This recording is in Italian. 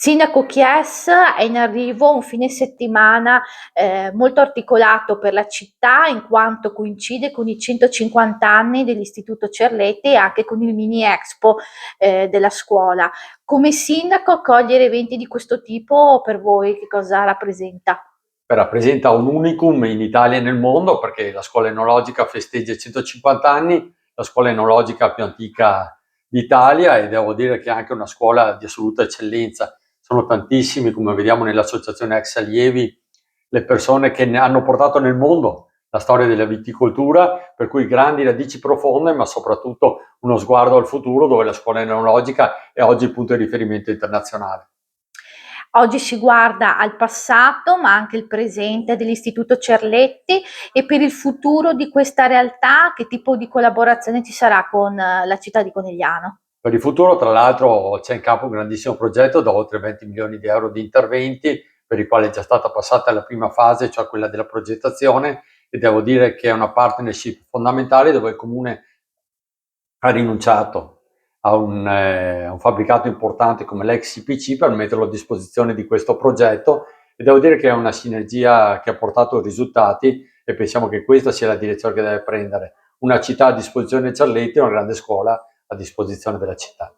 Sindaco Chies, è in arrivo un fine settimana molto articolato per la città, in quanto coincide con i 150 anni dell'Istituto Cerletti e anche con il mini Expo della scuola. Come sindaco, cogliere eventi di questo tipo per voi che cosa rappresenta? Rappresenta un unicum in Italia e nel mondo, perché la scuola enologica festeggia i 150 anni, la scuola enologica più antica d'Italia, e devo dire che è anche una scuola di assoluta eccellenza. Sono tantissimi, come vediamo nell'associazione ex allievi, le persone che ne hanno portato nel mondo la storia della viticoltura, per cui grandi radici profonde, ma soprattutto uno sguardo al futuro, dove la scuola enologica è oggi il punto di riferimento internazionale. Oggi si guarda al passato, ma anche il presente dell'Istituto Cerletti, e per il futuro di questa realtà che tipo di collaborazione ci sarà con la città di Conegliano? Per il futuro, tra l'altro, c'è in campo un grandissimo progetto da oltre 20 milioni di euro di interventi, per i quali è già stata passata la prima fase, cioè quella della progettazione, e devo dire che è una partnership fondamentale, dove il Comune ha rinunciato a un fabbricato importante come l'ex IPC per metterlo a disposizione di questo progetto, e devo dire che è una sinergia che ha portato risultati, e pensiamo che questa sia la direzione che deve prendere una città a disposizione di Cerletti e una grande scuola a disposizione della città.